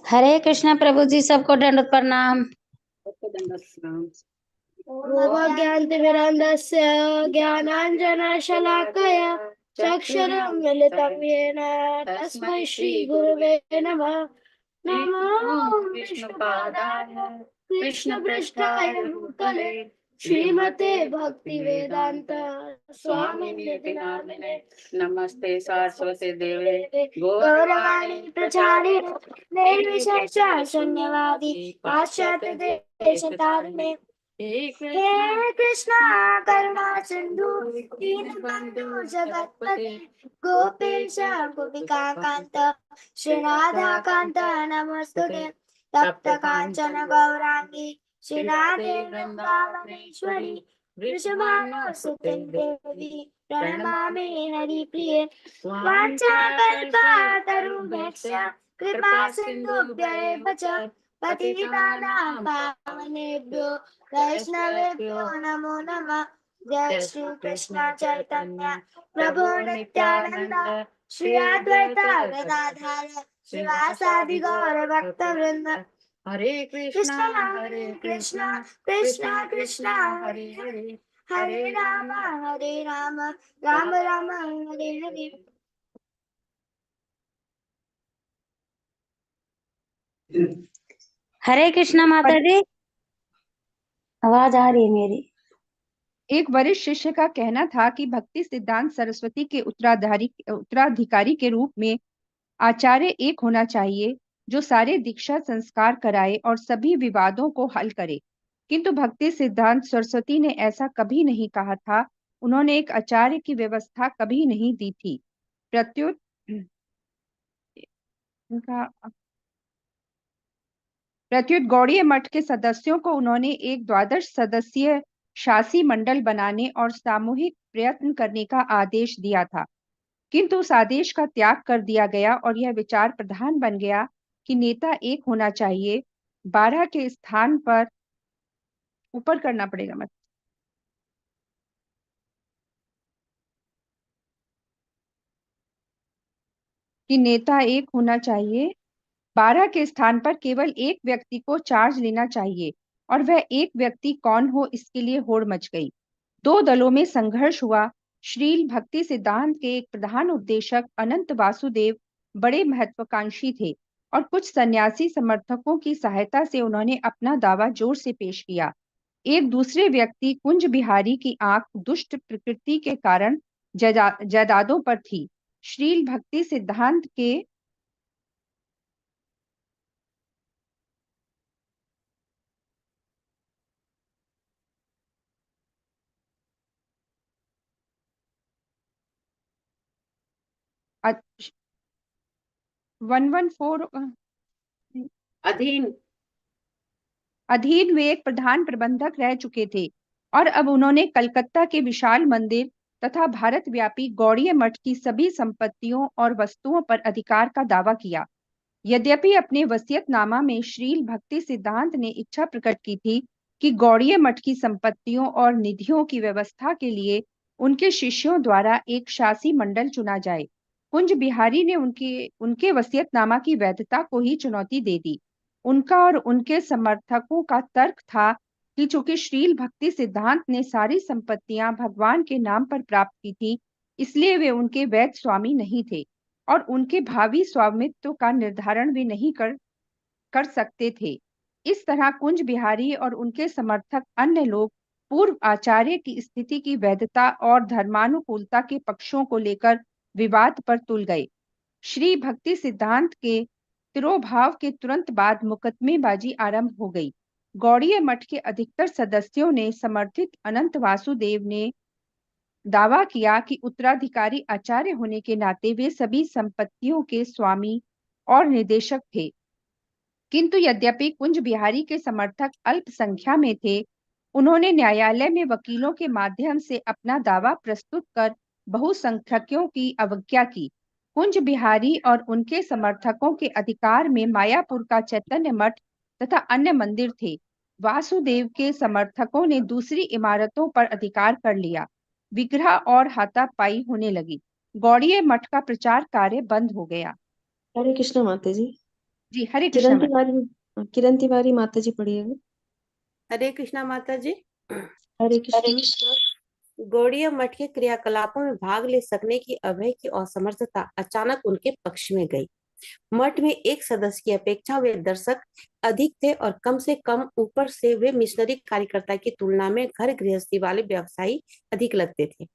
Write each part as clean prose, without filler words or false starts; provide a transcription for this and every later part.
हरे कृष्णा प्रभु जी, सबको दंडवत प्रणाम। ज्ञानतिमिरन्दस्य ज्ञानाञ्जनशलाकया चक्षुरुन्मिलितं येन तस्मै श्रीगुरवे नमः। नमो विष्णुपादाय कृष्णपृष्ठाय भूतले श्रीमते भक्तिवेदान्त स्वामिनिति नामिने नमस्ते सारस्वती देवे गौरवाणी प्रचारिणे निर्विशेष शून्यवादी पाश्चात्य देशतारिणे। हे कृष्णा करुणा सिंधु दीनबंधु जगत्पते गोपेश गोपिका कांत श्रीराधा कांत नमस्तुते। तप्त कांचन गौरांगी श्रीराधे वृंदावनेश्वरी वृषभानुसुते देवी प्रणमामि हरिप्रिये। वाञ्छाकल्पतरुभ्यश्च कृपा सिन्धुभ्यैव च पतितानां पावनेभ्यो वैष्णवेभ्यो नमो नमः। जय श्री कृष्ण चैतन्य प्रभु नित्यानंद श्री अद्वैत गदाधर श्रीवासादि गौर भक्त वृंद। हरे कृष्णा कृष्णा कृष्णा हरे हरे हरे राम राम राम हरे हरे। हरे कृष्णा माता जी, आवाज आ रही है मेरी? एक वरिष्ठ शिष्य का कहना था कि भक्ति सिद्धांत सरस्वती के उत्तराधिकारी के रूप में आचार्य एक होना चाहिए जो सारे दीक्षा संस्कार कराए और सभी विवादों को हल करे। किंतु भक्ति सिद्धांत सरस्वती ने ऐसा कभी नहीं कहा था। उन्होंने एक आचार्य की व्यवस्था कभी नहीं दी थी। प्रत्युत गौड़ीय मठ के सदस्यों को उन्होंने एक 12 सदस्यीय शासी मंडल बनाने और सामूहिक प्रयत्न करने का आदेश दिया था, किंतु उस आदेश का त्याग कर दिया गया और यह विचार प्रधान बन गया कि नेता एक होना चाहिए। 12 के स्थान पर ऊपर करना पड़ेगा मत कि नेता एक होना चाहिए। 12 के स्थान पर केवल एक व्यक्ति को चार्ज लेना चाहिए और वह एक व्यक्ति कौन हो, इसके लिए होड़ मच गई। 2 दलों में संघर्ष हुआ। श्रील भक्ति सिद्धांत के एक प्रधान उपदेशक अनंत वासुदेव बड़े महत्वाकांक्षी थे और कुछ सन्यासी समर्थकों की सहायता से उन्होंने अपना दावा जोर से पेश किया। एक दूसरे व्यक्ति कुंज बिहारी की आंख दुष्ट प्रकृति के कारण जायदादों पर थी। श्रील भक्ति सिद्धांत के अ- 114 अधीन वे एक प्रधान प्रबंधक रह चुके थे और अब उन्होंने कलकत्ता के विशाल मंदिर तथा भारतव्यापी गौड़ीय मठ की सभी संपत्तियों और वस्तुओं पर अधिकार का दावा किया। यद्यपि अपने वसीयतनामा में श्रील भक्ति सिद्धांत ने इच्छा प्रकट की थी कि गौड़ीय मठ की संपत्तियों और निधियों की व्यवस्था के लिए उनके शिष्यों द्वारा एक शासी मंडल चुना जाए, कुंज बिहारी ने उनके वसीयतनामा की वैधता को ही चुनौती दे दी। उनका और उनके समर्थकों का तर्क था कि चूंकि श्रील भक्ति सिद्धांत ने सारी संपत्तियां भगवान के नाम पर प्राप्त की थी, इसलिए वे उनके वैध स्वामी नहीं थे और उनके भावी स्वामित्व का निर्धारण भी नहीं कर सकते थे। इस तरह कुंज बिहारी और उनके समर्थक अन्य लोग पूर्व आचार्य की स्थिति की वैधता और धर्मानुकूलता के पक्षों को लेकर विवाद पर तुल गए। श्री भक्ति सिद्धांत के तिरोभाव के तुरंत बाद मुकदमेबाजी आरंभ हो गई। गौड़ीय मठ के अधिकतर सदस्यों ने समर्थित अनंत वासुदेव ने दावा किया कि उत्तराधिकारी आचार्य होने के नाते वे सभी संपत्तियों के स्वामी और निदेशक थे। किंतु यद्यपि कुंज बिहारी के समर्थक अल्प संख्या में थे, उन्होंने न्यायालय में वकीलों के माध्यम से अपना दावा प्रस्तुत कर बहुसंख्यकों की अवज्ञा की। कुंज बिहारी और उनके समर्थकों के अधिकार में मायापुर का चैतन्य मठ तथा अन्य मंदिर थे। वासुदेव के समर्थकों ने दूसरी इमारतों पर अधिकार कर लिया। विग्रह और हाथापाई होने लगी। गौड़ीय मठ का प्रचार कार्य बंद हो गया। हरे कृष्ण माता जी। जी, हरे कृष्णा किरण माता। तिवारी, किरण तिवारी माता जी पढ़िएगा। हरे कृष्णा माता जी। हरे कृष्णा। गौड़िया मठ के क्रियाकलापों में भाग ले सकने की अभय की असमर्थता अचानक उनके पक्ष में गई। मठ में एक सदस्य की अपेक्षा वे दर्शक अधिक थे और कम से कम ऊपर से वे मिशनरी कार्यकर्ता की तुलना में घर गृहस्थी वाले व्यवसायी अधिक लगते थे।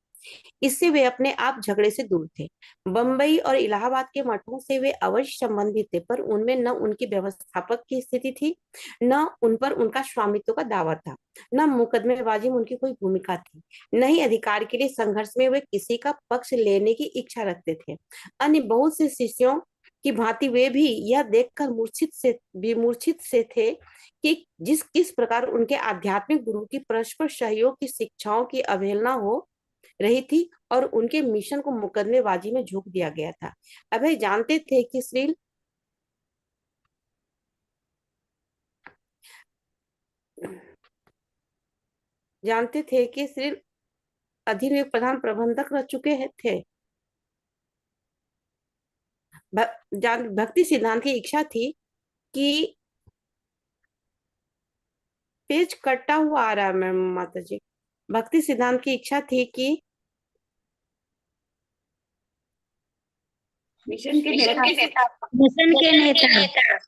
इससे वे अपने आप झगड़े से दूर थे। बंबई और इलाहाबाद के मठों से वे अवश्य संबंधित थे, पर उनमें न उनकी व्यवस्थापक की स्थिति थी, न उन पर उनका स्वामित्व का दावा था, न मुकदमेबाजी में उनकी कोई भूमिका थी, न ही अधिकार के लिए संघर्ष में वे किसी का पक्ष लेने की इच्छा रखते थे। अन्य बहुत से शिष्यों की भांति वे भी यह देखकर मूर्छित से थे कि किस प्रकार उनके आध्यात्मिक गुरु की परस्पर सहयोग की शिक्षाओं की अवहेलना हो रही थी और उनके मिशन को मुकदमेबाजी में झोंक दिया गया था। अभय जानते थे कि श्री अधीन में प्रधान प्रबंधक रह चुके थे। भक्ति सिद्धांत की इच्छा थी कि पेज कटा हुआ आ रहा है मैम माता जी। भक्ति सिद्धांत की इच्छा थी कि मिशन के नेता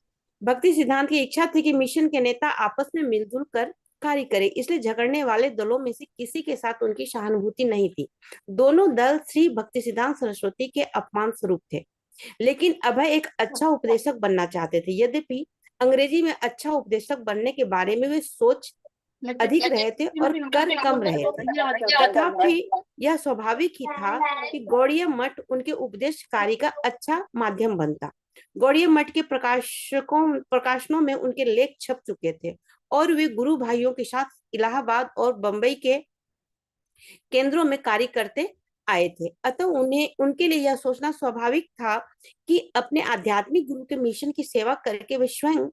भक्ति सिद्धांत की इच्छा थी कि मिशन के नेता आपस में मिलजुल कर कार्य करे, इसलिए झगड़ने वाले दलों में से किसी के साथ उनकी सहानुभूति नहीं थी। दोनों दल श्री भक्ति सिद्धांत सरस्वती के अपमान स्वरूप थे, लेकिन अभय एक अच्छा उपदेशक बनना चाहते थे। यद्यपि अंग्रेजी में अच्छा उपदेशक बनने के बारे में वे सोच अधिक रहे थे और कर कम रहे थे, तथापि यह स्वाभाविक ही था कि गौड़िया मठ उनके उपदेश कार्य का अच्छा माध्यम बनता। गौड़िया मठ के प्रकाशनों में उनके लेख छप चुके थे और वे गुरु भाइयों के साथ इलाहाबाद और बंबई के केंद्रों में कार्य करते आए थे। अतः उनके लिए यह सोचना स्वाभाविक था कि अपने आध्यात्मिक गुरु के मिशन की सेवा करके वे स्वयं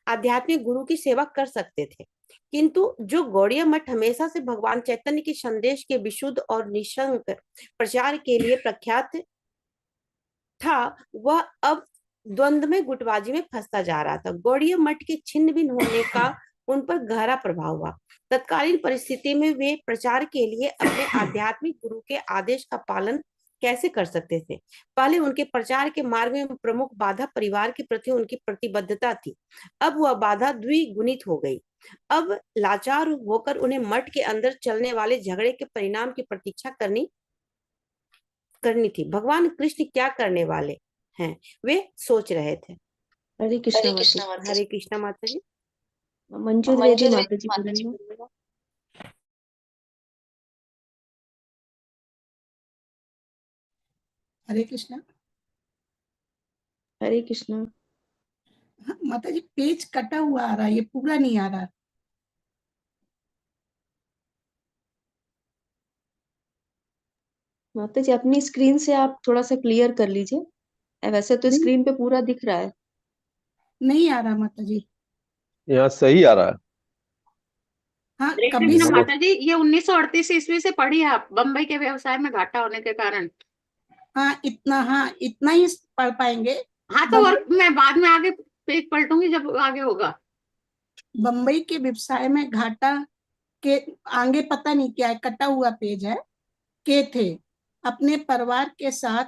आध्यात्मिक गुरु की सेवा कर सकते थे। किंतु जो गौड़िया मठ हमेशा से भगवान चैतन्य के संदेश के विशुद्ध और निशंक प्रचार के लिए प्रख्यात था, वह अब द्वंद्व में गुटबाजी में फंसता जा रहा था। गौड़िया मठ के छिन्न भिन्न होने का उन पर गहरा प्रभाव हुआ। तत्कालीन परिस्थिति में वे प्रचार के लिए अपने आध्यात्मिक गुरु के आदेश का पालन कैसे कर सकते थे? पहले उनके प्रचार के मार्ग में प्रमुख बाधा परिवार के प्रति उनकी प्रतिबद्धता थी। अब वह बाधा द्विगुणित हो गई। अब लाचार होकर उन्हें मठ के अंदर चलने वाले झगड़े के परिणाम की प्रतीक्षा करनी थी। भगवान कृष्ण क्या करने वाले हैं, वे सोच रहे थे। हरे कृष्णा। हरे कृष्णा माता जी। मंजू द्विवेदी माता जी पढ़िएगा। हरे कृष्णा। हरे कृष्णा। हाँ, माता जी पेज कटा हुआ आ रहा है, ये पूरा नहीं आ रहा। माता जी अपनी स्क्रीन से आप थोड़ा सा क्लियर कर लीजिए। वैसे तो स्क्रीन पे पूरा दिख रहा है। नहीं आ रहा माता जी। यहाँ सही आ रहा है। हाँ देख कभी रही हो से माता जी, ये 1938 ईस्वी से पढ़ी है आप, बम्बई के व्यवसाय में घाटा होने के कारण। हाँ इतना ही पढ़ पाएंगे। हाँ तो और मैं बाद में आगे पेज पलटूंगी जब आगे होगा। बम्बई के व्यवसाय में घाटा के आगे पता नहीं क्या है, कटा हुआ पेज है। के थे अपने परिवार के साथ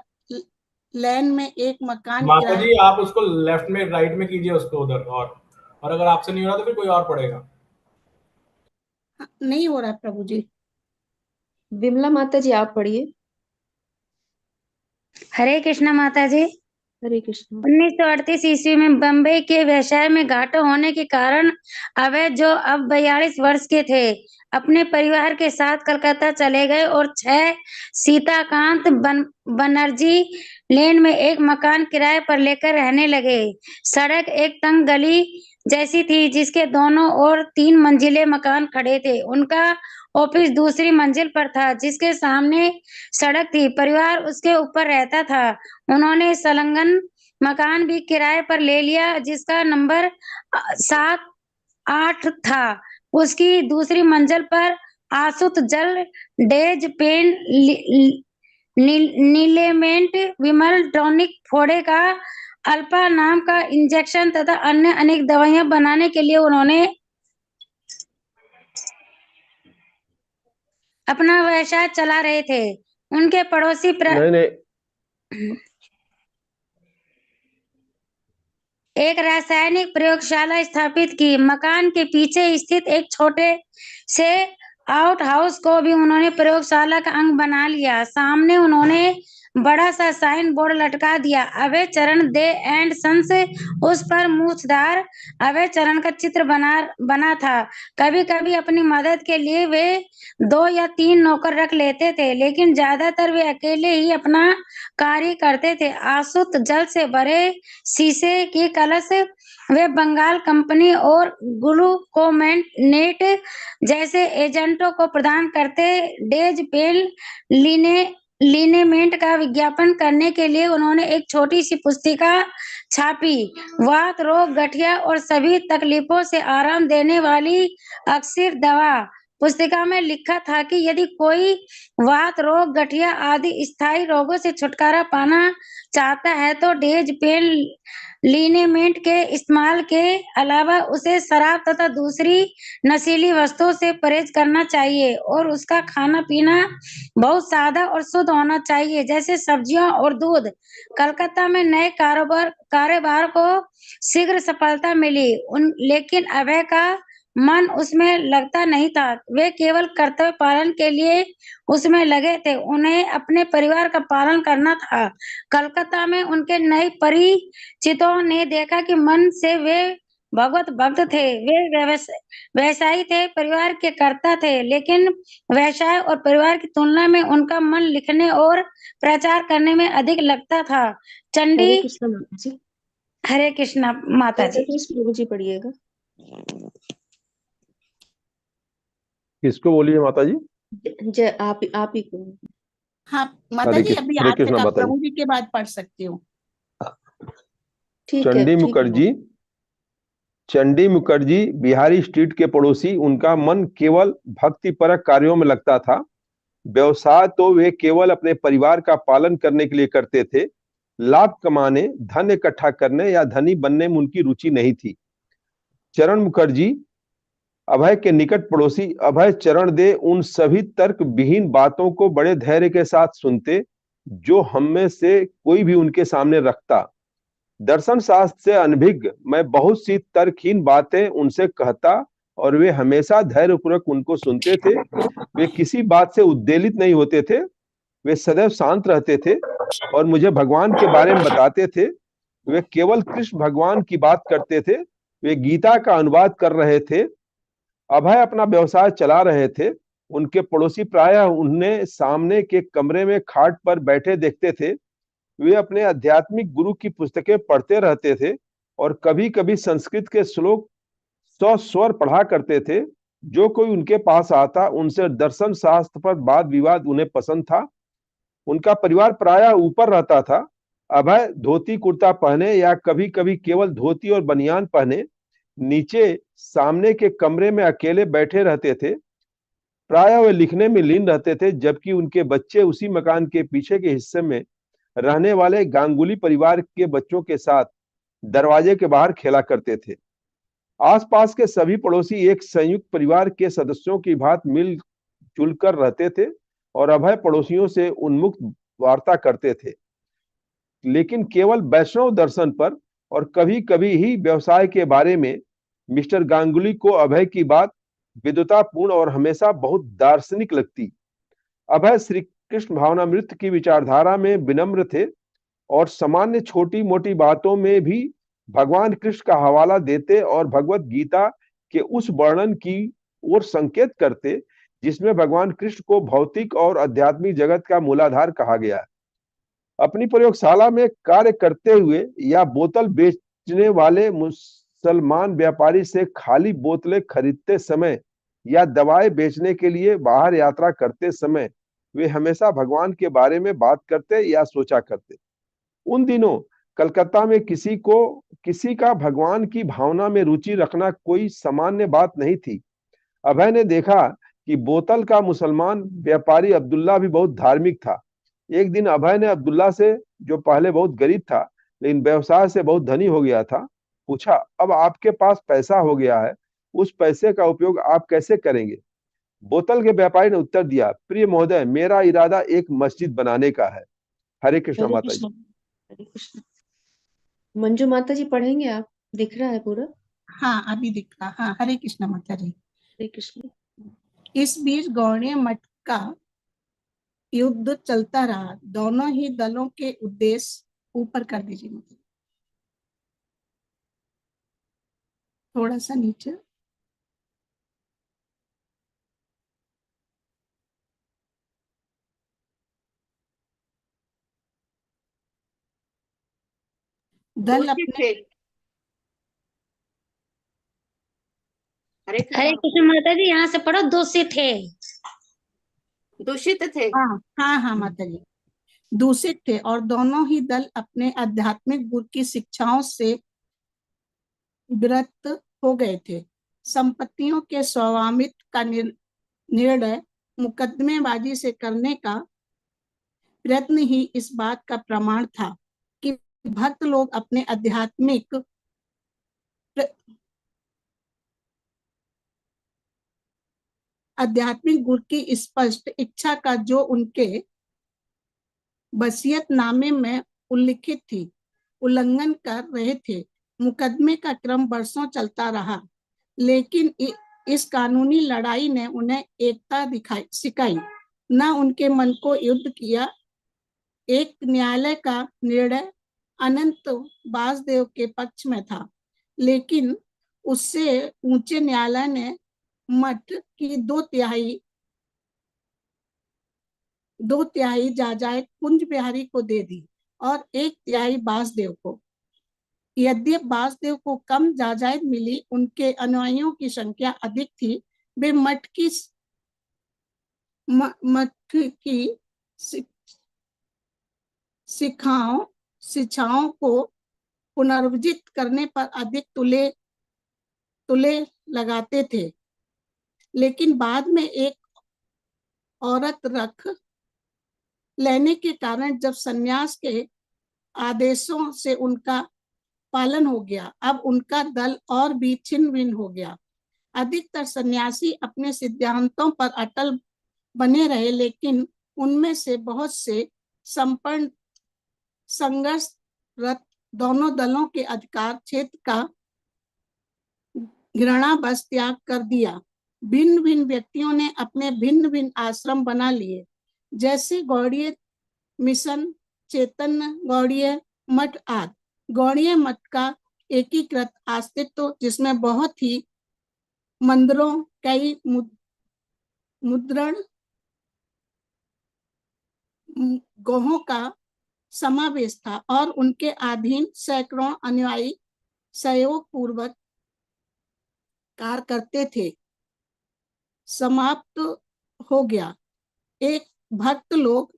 लैन में एक मकान माता जी आप उसको लेफ्ट में राइट में कीजिए उसको उधर, और अगर आपसे नहीं हो रहा तो फिर कोई और पढ़ेगा। नहीं हो रहा प्रभु जी। विमला माता जी आप पढ़िए। हरे कृष्णा माता जी। हरे कृष्णा। 1938 ईस्वी में बंबई के व्यवसाय में घाटा होने के कारण अवैध, जो अब 42 वर्ष के थे, अपने परिवार के साथ कलकत्ता चले गए और 6 सीताकांत बनर्जी लेन में एक मकान किराए पर लेकर रहने लगे। सड़क एक तंग गली जैसी थी जिसके दोनों ओर 3 मंजिले मकान खड़े थे। उनका ऑफिस दूसरी मंजिल पर था जिसके सामने सड़क थी। परिवार उसके ऊपर रहता था। उन्होंने संलग्न मकान भी किराए पर ले लिया जिसका नंबर 7-8 था। उसकी दूसरी मंजिल पर आसुत जल डेज पेन नीलेमेंट विमल टॉनिक फोड़े का अल्फा नाम का इंजेक्शन तथा अन्य अनेक दवाइयां बनाने के लिए उन्होंने अपना व्यवसाय चला रहे थे। उनके पड़ोसी नहीं नहीं, एक रासायनिक प्रयोगशाला स्थापित की। मकान के पीछे स्थित एक छोटे से आउट हाउस को भी उन्होंने प्रयोगशाला का अंग बना लिया। सामने उन्होंने बड़ा सा साइन बोर्ड लटका दिया, अभय चरण दे एंड सन्स। उस पर मूछदार अभय चरण का चित्र बना था। कभी कभी अपनी मदद के लिए वे 2 या 3 नौकर रख लेते थे, लेकिन ज्यादातर वे अकेले ही अपना कार्य करते थे। आसुत जल से भरे शीशे की कलश वे बंगाल कंपनी और ग्लूकोमेट जैसे एजेंटों को प्रदान करते। डेज पेन लिनेमेंट का विज्ञापन करने के लिए उन्होंने एक छोटी सी पुस्तिका छापी, वात रोग, गठिया और सभी तकलीफों से आराम देने वाली अक्सर दवा। पुस्तिका में लिखा था कि यदि कोई वात रोग, गठिया आदि स्थायी रोगों से छुटकारा पाना चाहता है तो डेज पेन लिनेमेंट के इस्तेमाल के अलावा उसे शराब तथा दूसरी नशीली वस्तुओं से परहेज करना चाहिए और उसका खाना पीना बहुत सादा और शुद्ध होना चाहिए, जैसे सब्जियां और दूध। कलकत्ता में नए कारोबार को शीघ्र सफलता मिली, लेकिन अभय का मन उसमें लगता नहीं था। वे केवल कर्तव्य पालन के लिए उसमें लगे थे। उन्हें अपने परिवार का पालन करना था। कलकत्ता में उनके नए परिचितों ने देखा कि मन से वे भगवत भक्त थे। वे व्यवसायी थे, परिवार के कर्ता थे, लेकिन व्यवसाय और परिवार की तुलना में उनका मन लिखने और प्रचार करने में अधिक लगता था। चंडी हरे कृष्ण माता जी। हरे कृष्णा माता जी। प्लीज प्रभु जी पढ़िएगा। किसको बोलिए माता जी? जय आप ही को। हाँ माता जी, अभी हरे आज कृष्णा तक आप माता जी। प्रभु जी के बाद पढ़ सकती हूँ। ठीक है, चंडी ठीक है। मुखर्जी, चंडी मुखर्जी बिहारी स्ट्रीट के पड़ोसी। उनका मन केवल भक्तिपरक कार्यों में लगता था। व्यवसाय तो वे केवल अपने परिवार का पालन करने के लिए करते थे। लाभ कमाने, धन इकट्ठा करने या धनी बनने में उनकी रुचि नहीं थी। चरण मुखर्जी अभय के निकट पड़ोसी। अभय चरण दे उन सभी तर्क विहीन बातों को बड़े धैर्य के साथ सुनते जो हम में से कोई भी उनके सामने रखता। दर्शन शास्त्र से अनभिज्ञ मैं बहुत सी तर्कहीन बातें उनसे कहता और वे हमेशा धैर्यपूर्वक उनको सुनते थे। वे किसी बात से उद्वेलित नहीं होते थे। वे सदैव शांत रहते थे और मुझे भगवान के बारे में बताते थे। वे केवल कृष्ण भगवान की बात करते थे। वे गीता का अनुवाद कर रहे थे। अभय अपना व्यवसाय चला रहे थे। उनके पड़ोसी प्रायः उन्हें सामने के कमरे में खाट पर बैठे देखते थे। वे अपने आध्यात्मिक गुरु की पुस्तकें पढ़ते रहते थे और कभी-कभी संस्कृत के श्लोक सस्वर पढ़ा करते थे। जो कोई उनके पास आता उनसे दर्शन शास्त्र पर वाद विवाद उन्हें पसंद था। उनका परिवार प्रायः ऊपर रहता था। अभय धोती कुर्ता पहने या कभी-कभी केवल धोती और बनियान पहने नीचे सामने के कमरे में अकेले बैठे रहते थे। प्रायः वे लिखने में लीन रहते थे, जबकि उनके बच्चे उसी मकान के पीछे के हिस्से में रहने वाले गांगुली परिवार के बच्चों के साथ दरवाजे के बाहर खेला करते थे। आसपास के सभी पड़ोसी एक संयुक्त परिवार के सदस्यों की भांति मिलजुल कर रहते थे और अभय पड़ोसियों से उन्मुक्त वार्ता करते थे, लेकिन केवल वैष्णव दर्शन पर और कभी-कभी ही व्यवसाय के बारे में। मिस्टर गांगुली को अभय की बात विद्वतापूर्ण और हमेशा बहुत दार्शनिक लगती। अभय श्री कृष्ण भावनामृत की विचारधारा में विनम्र थे और सामान्य छोटी मोटी बातों में भी भगवान कृष्ण का हवाला देते और भगवत गीता के उस वर्णन की ओर संकेत करते जिसमें भगवान कृष्ण को भौतिक और आध्यात्मिक जगत का मूलाधार कहा गया है। अपनी प्रयोगशाला में कार्य करते हुए या बोतल बेचने वाले मुसलमान व्यापारी से खाली बोतलें खरीदते समय या दवाएं बेचने के लिए बाहर यात्रा करते समय वे हमेशा भगवान के बारे में बात करते या सोचा करते। उन दिनों कलकत्ता में किसी का भगवान की भावना में रुचि रखना कोई सामान्य बात नहीं थी। अभय ने देखा कि बोतल का मुसलमान व्यापारी अब्दुल्ला भी बहुत धार्मिक था। एक दिन अभय ने अब्दुल्ला से, जो पहले बहुत गरीब था, लेकिन व्यवसाय से बहुत धनी हो गया था। पूछा, अब आपके पास पैसा हो गया है, उस पैसे का उपयोग आप कैसे करेंगे? बोतल के व्यापारी ने उत्तर दिया, प्रिय महोदय, मेरा इरादा एक मस्जिद बनाने का है। हरे कृष्ण हरे माता जी। कृष्ण। हरे कृष्ण। मंजू माता जी पढ़ेंगे आप? दिख रहा है पूरा? हाँ अभी दिख रहा। हाँ हरे कृष्ण माता जी। हरे कृष्ण। इस बीच गौड़ीय मठ का युद्ध चलता रहा। दोनों ही दलों के उद्देश्य, ऊपर कर दीजिए मतलब थोड़ा सा नीचे, दल दूषित अपने थे। हरे हरे कृष्ण। कृष्ण माता जी, यहाँ से पढ़ो, दूषित थे। दूषित थे। हाँ हाँ हाँ माता जी, दूषित थे और दोनों ही दल अपने आध्यात्मिक गुरु की शिक्षाओं से विरक्त हो गए थे। संपत्तियों के स्वामित्व का निर्णय मुकदमेबाजी से करने का प्रयत्न ही इस बात का प्रमाण था कि भक्त लोग अपने आध्यात्मिक गुरु की स्पष्ट इच्छा का, जो उनके वसीयतनामे में उल्लिखित थी, उल्लंघन कर रहे थे। मुकदमे का क्रम वर्षों चलता रहा, लेकिन इस कानूनी लड़ाई ने उन्हें एकता सिखाई, न उनके मन को युद्ध किया। एक न्यायालय का निर्णय अनंत वासुदेव के पक्ष में था, लेकिन उससे ऊंचे न्यायालय ने मठ की दो तिहाई जायदाद कुंज बिहारी को दे दी और एक तिहाई वासुदेव को। यद्यपि वासुदेव को कम जायदाद मिली, उनके अनुयायियों की संख्या अधिक थी। वे मठ की शिक्षाओं को पुनर्जीवित करने पर अधिक तुले लगाते थे। लेकिन बाद में एक औरत रख लेने के कारण जब सन्यास के आदेशों से उनका पालन हो गया, अब उनका दल और भी छिन्न भिन्न हो गया। अधिकतर सन्यासी अपने सिद्धांतों पर अटल बने रहे, लेकिन उनमें से बहुत से संपन्न संघर्षरत दोनों दलों के अधिकार क्षेत्र का घृणावश त्याग कर दिया। भिन्न भिन्न व्यक्तियों ने अपने भिन्न भिन्न आश्रम बना लिए, जैसे गौड़ीय मिशन, चैतन्य गौड़ीय मठ आदि। गौड़ीय मठ का एकीकृत अस्तित्व, जिसमें बहुत ही मंदिरों, कई मुद्रण गोहों का समावेश था और उनके अधीन सैकड़ों अनुयायी सहयोग पूर्वक कार्य करते थे, समाप्त हो गया। एक भक्त लोग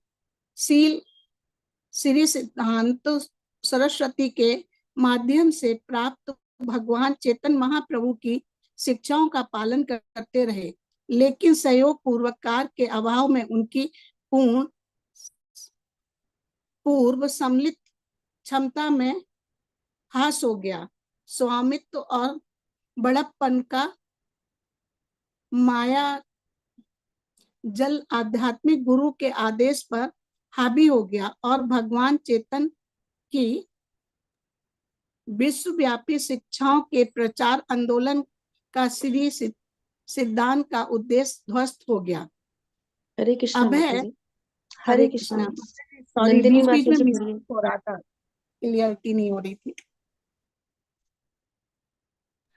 श्री सिद्धांत सरस्वती के माध्यम से प्राप्त भगवान चेतन महाप्रभु की शिक्षाओं का पालन करते रहे, लेकिन सहयोग पूर्वक कार्य के अभाव में उनकी पूर्व सम्मिलित क्षमता में ह्रास हो गया। स्वामित्व और बड़प्पन का माया जल आध्यात्मिक गुरु के आदेश पर हावी हो गया और भगवान चेतन की विश्वव्यापी शिक्षाओं के प्रचार आंदोलन का श्री सिद्धांत का उद्देश्य ध्वस्त हो गया। हरे कृष्ण अब माता है जी। हरे हरे कृष्णा। कृष्ण। सॉरी, नंदिनी बीच बीच माता में जी मिस पढ़िए। हो रहा था, क्लियरिटी नहीं हो रही थी।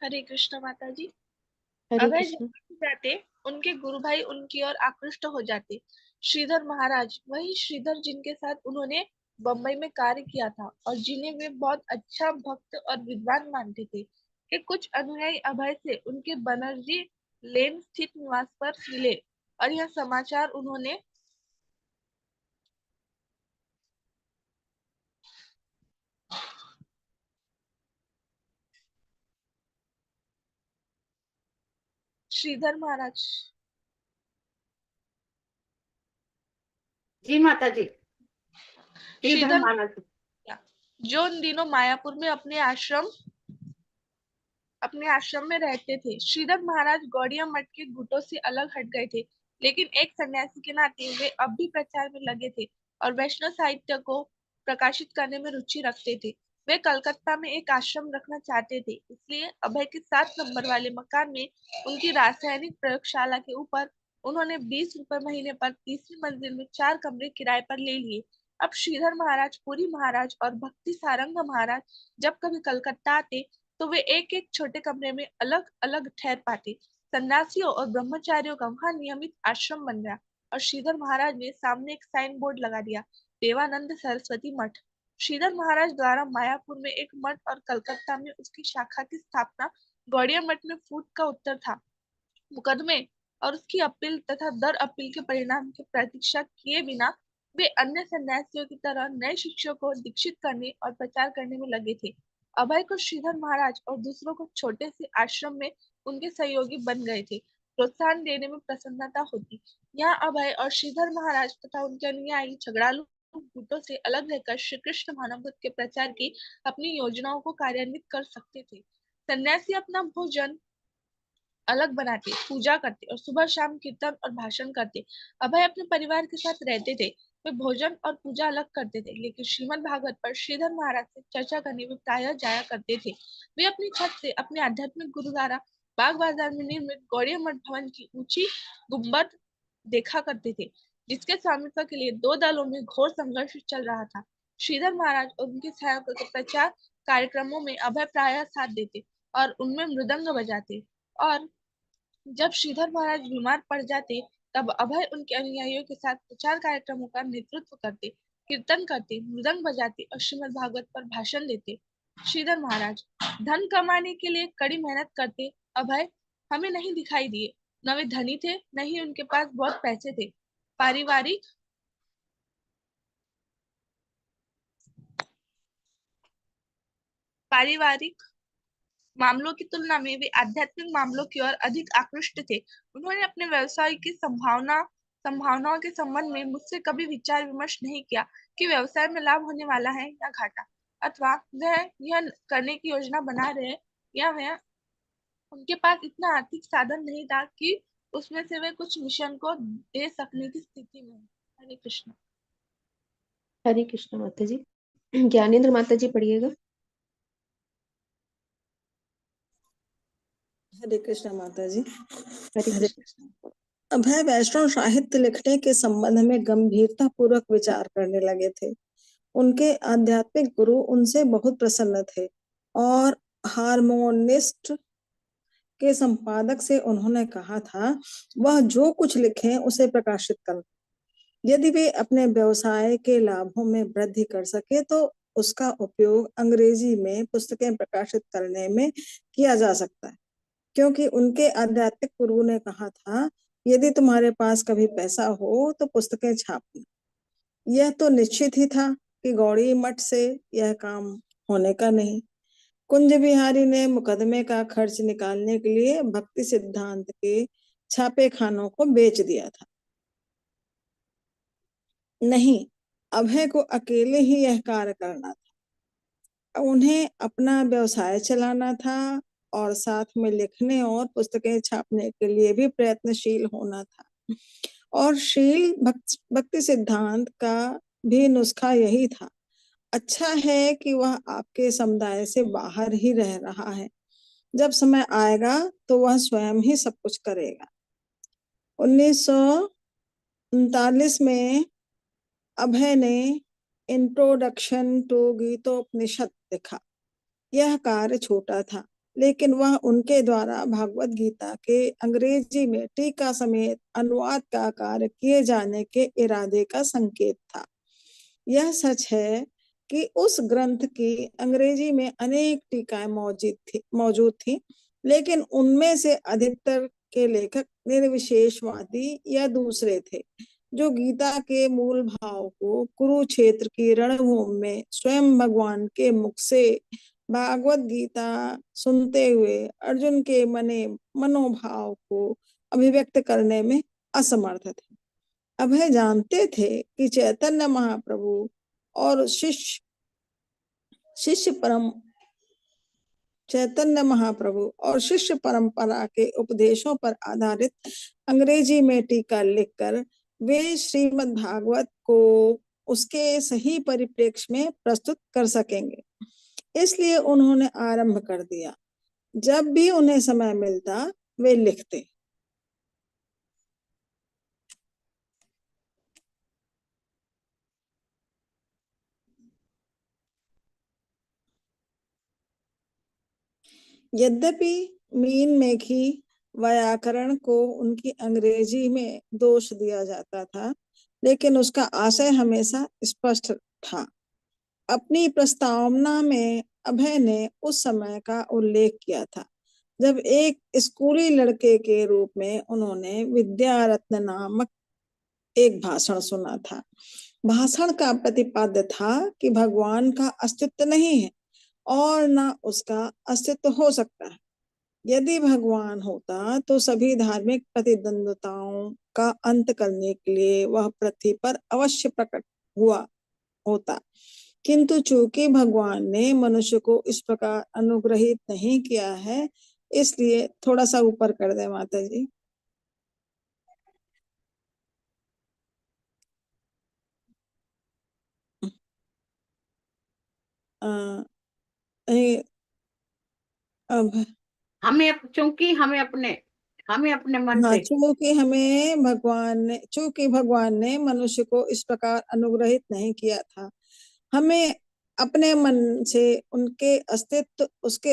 हरे कृष्ण माता जी। हरे अभय कृष्ण। जाते, उनके गुरु भाई उनकी ओर आकृष्ट हो जाते। श्रीधर महाराज, वही श्रीधर जिनके साथ उन्होंने बंबई में कार्य किया था और जिन्हें वे बहुत अच्छा भक्त और विद्वान मानते थे, के कुछ अनुयायी अभय से उनके बनर्जी लेन स्थित निवास पर मिले और यह समाचार उन्होंने श्रीधर महाराज जी माता जी। श्रीधर श्रीधर महाराज। जो उन दिनों मायापुर में अपने आश्रम में रहते थे। श्रीधर महाराज गौड़िया मठ के गुटों से अलग हट गए थे, लेकिन एक सन्यासी के नाते वे अब भी प्रचार में लगे थे और वैष्णव साहित्य को प्रकाशित करने में रुचि रखते थे। वे कलकत्ता में एक आश्रम रखना चाहते थे, इसलिए अभय के 7 नंबर वाले मकान में उनकी रासायनिक प्रयोगशाला के ऊपर उन्होंने 20 रुपए महीने पर तीसरी मंजिल में 4 कमरे किराए पर ले लिए। अब श्रीधर महाराज, पुरी महाराज और भक्ति सारंग महाराज जब कभी कलकत्ता आते तो वे एक एक छोटे कमरे में अलग अलग ठहर पाते। सन्यासियों और ब्रह्मचारियों का वहां नियमित आश्रम बन गया और श्रीधर महाराज ने सामने एक साइन बोर्ड लगा दिया, देवानंद सरस्वती मठ। श्रीधर महाराज द्वारा मायापुर में एक मठ और कलकत्ता में उसकी शाखा की स्थापना गौड़िया मठ में फूट का उत्तर था। मुकदमे और उसकी अपील तथा दर अपील के परिणाम की प्रतीक्षा किए बिना वे अन्य सन्यासियों की तरह नए शिष्यों को दीक्षित करने और प्रचार करने में लगे थे। अभय को श्रीधर महाराज और दूसरों को छोटे से आश्रम में उनके सहयोगी बन गए थे, प्रोत्साहन देने में प्रसन्नता होती। यहाँ अभय और श्रीधर महाराज तथा उनके अनुयायी झगड़ालू गुटों से अलग रहकर श्री कृष्ण भावनामृत के प्रचार की अपनी योजनाओं को कार्यान्वित कर सकते थे। सन्यासी अपना भोजन अलग बनाते, पूजा करते और सुबह शाम कीर्तन और भाषण करते। अभय अपने परिवार के साथ रहते थे, वे भोजन और पूजा अलग करते थे, लेकिन श्रीमद् भागवत पर श्रीधर महाराज से चर्चा करने में प्रायः जाया करते थे। वे अपनी छत से अपने आध्यात्मिक गुरुद्वारा बाग बाजार में निर्मित गौड़िया मठ भवन की ऊंची गुंबद देखा करते थे, जिसके स्वामित्व के लिए 2 दलों में घोर संघर्ष चल रहा था। श्रीधर महाराज और उनके सहायकों के प्रचार कार्यक्रमों में अभय प्रायः साथ देते और उनमें मृदंग बजाते, और जब श्रीधर महाराज बीमार पड़ जाते तब अभय उनके अनुयायियों के साथ प्रचार कार्यक्रमों का नेतृत्व करते, कीर्तन करते, मृदंग बजाते और श्रीमद् भागवत पर भाषण देते। श्रीधर महाराज धन कमाने के लिए कड़ी मेहनत करते। अभय हमें नहीं दिखाई दिए, न वे धनी थे न ही उनके पास बहुत पैसे थे। पारिवारिक मामलों की तुलना में वे आध्यात्मिक मामलों की ओर अधिक आकृष्ट थे। उन्होंने अपने व्यवसाय की संभावनाओं के संबंध में मुझसे कभी विचार विमर्श नहीं किया कि व्यवसाय में लाभ होने वाला है या घाटा, अथवा वह यह करने की योजना बना रहे या वह उनके पास इतना आर्थिक साधन नहीं था कि उसमें से वे कुछ मिशन को दे सकने की स्थिति में। हरे कृष्ण। हरे कृष्ण माता जी। ज्ञानेंद्र माता जी पढ़िएगा। हरे कृष्ण माता जी। हरे कृष्ण। अभय वैष्णव साहित्य लिखने के संबंध में गंभीरता पूर्वक विचार करने लगे थे। उनके आध्यात्मिक गुरु उनसे बहुत प्रसन्न थे और हार्मोनिस्ट के संपादक से उन्होंने कहा था वह जो कुछ लिखें उसे प्रकाशित कर, यदि वे अपने व्यवसाय के लाभों में वृद्धि कर सके तो उसका उपयोग अंग्रेजी में पुस्तकें प्रकाशित करने में किया जा सकता है, क्योंकि उनके आध्यात्मिक गुरु ने कहा था यदि तुम्हारे पास कभी पैसा हो तो पुस्तकें छापना। यह तो निश्चित ही था कि गौड़ी मठ से यह काम होने का नहीं। कुंज बिहारी ने मुकदमे का खर्च निकालने के लिए भक्ति सिद्धांत के छापे खानों को बेच दिया था। नहीं, अभय को अकेले ही यह कार्य करना था। उन्हें अपना व्यवसाय चलाना था और साथ में लिखने और पुस्तकें छापने के लिए भी प्रयत्नशील होना था। और शील भक्ति सिद्धांत का भी नुस्खा यही था। अच्छा है कि वह आपके समुदाय से बाहर ही रह रहा है, जब समय आएगा तो वह स्वयं ही सब कुछ करेगा। 1939 में अभय ने इंट्रोडक्शन टू गीतोपनिषद लिखा। यह कार्य छोटा था, लेकिन वह उनके द्वारा भागवत गीता के अंग्रेजी में टीका समेत अनुवाद का कार्य किए जाने के इरादे का संकेत था। यह सच है कि उस ग्रंथ की अंग्रेजी में अनेक टीकाएं मौजूद थी, लेकिन उनमें से अधिकतर के लेखक निर्विशेषवादी या दूसरे थे, जो गीता के मूल भाव को कुरुक्षेत्र की रणभूमि में स्वयं भगवान के मुख से भागवत गीता सुनते हुए अर्जुन के मनोभाव को अभिव्यक्त करने में असमर्थ थे। अभय जानते थे कि चैतन्य महाप्रभु और शिष्य शिष्य परम चैतन्य महाप्रभु और शिष्य परंपरा के उपदेशों पर आधारित अंग्रेजी में टीका लिखकर वे श्रीमद् भागवत को उसके सही परिप्रेक्ष्य में प्रस्तुत कर सकेंगे। इसलिए उन्होंने आरंभ कर दिया। जब भी उन्हें समय मिलता वे लिखते। यद्यपि मीन मेघी व्याकरण को उनकी अंग्रेजी में दोष दिया जाता था, लेकिन उसका आशय हमेशा स्पष्ट था। अपनी प्रस्तावना में अभय ने उस समय का उल्लेख किया था जब एक स्कूली लड़के के रूप में उन्होंने विद्या रत्न नामक एक भाषण सुना था। भाषण का प्रतिपाद्य था कि भगवान का अस्तित्व नहीं है और न उसका अस्तित्व हो सकता है। यदि भगवान होता तो सभी धार्मिक प्रतिद्वंद्विताओं का अंत करने के लिए वह पृथ्वी पर अवश्य प्रकट हुआ होता, किंतु चूंकि भगवान ने मनुष्य को इस प्रकार अनुग्रहित नहीं किया है, इसलिए थोड़ा सा ऊपर कर दे माता जी। अब चूंकि हमें अपने मन हाँ, से चूंकि भगवान ने मनुष्य को इस प्रकार अनुग्रहित नहीं किया था, हमें अपने मन से उसके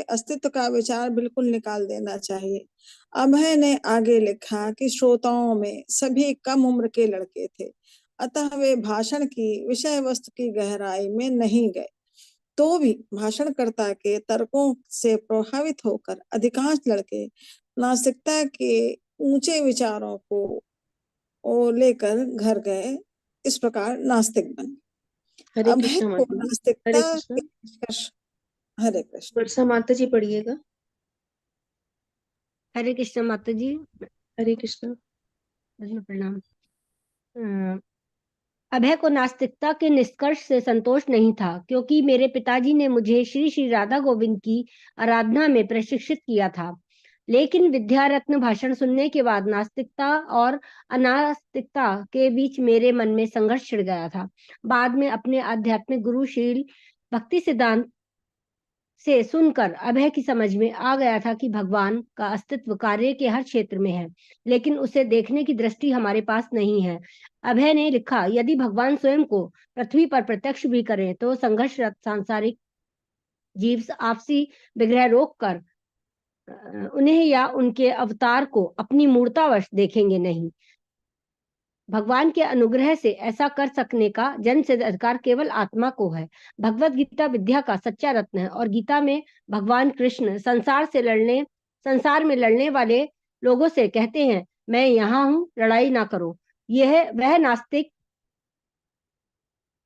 अस्तित्व का विचार बिल्कुल निकाल देना चाहिए। अभय ने आगे लिखा कि श्रोताओं में सभी कम उम्र के लड़के थे, अतः वे भाषण की विषय वस्तु की गहराई में नहीं गए। तो भी भाषणकर्ता के तर्कों से प्रभावित होकर अधिकांश लड़के नास्तिकता के ऊंचे विचारों को लेकर घर गए। इस प्रकार नास्तिक बने। हरे अभय कृष्ण को माता जी। नास्तिकता हरे कृष्ण। के निष्कर्ष। हरे कृष्ण। वर्षा माता जी पढ़िएगा। हरे कृष्ण माता जी। हरे कृष्ण। प्रणाम। अभय को नास्तिकता के निष्कर्ष से संतोष नहीं था, क्योंकि मेरे पिताजी ने मुझे श्री श्री राधा गोविंद की आराधना में प्रशिक्षित किया था। लेकिन विद्यारत्न भाषण सुनने के बाद नास्तिकता और अनास्तिकता के बीच मेरे मन में संघर्ष छिड़ गया था। बाद में अपने आध्यात्मिक गुरु श्री भक्ति सिद्धांत से सुनकर अभय की समझ में आ गया था कि भगवान का अस्तित्व कार्य के हर क्षेत्र में है, लेकिन उसे देखने की दृष्टि हमारे पास नहीं है। अभय ने लिखा, यदि भगवान स्वयं को पृथ्वी पर प्रत्यक्ष भी करें तो संघर्षरत सांसारिक जीव आपसी विग्रह रोककर उन्हें या उनके अवतार को अपनी मूर्तावश देखेंगे नहीं। भगवान के अनुग्रह से ऐसा कर सकने का जन्म सिद्ध अधिकार केवल आत्मा को है। भगवत गीता विद्या का सच्चा रत्न है और गीता में भगवान कृष्ण संसार में लड़ने वाले लोगों से कहते हैं, मैं यहाँ हूँ, लड़ाई ना करो। यह वह नास्तिक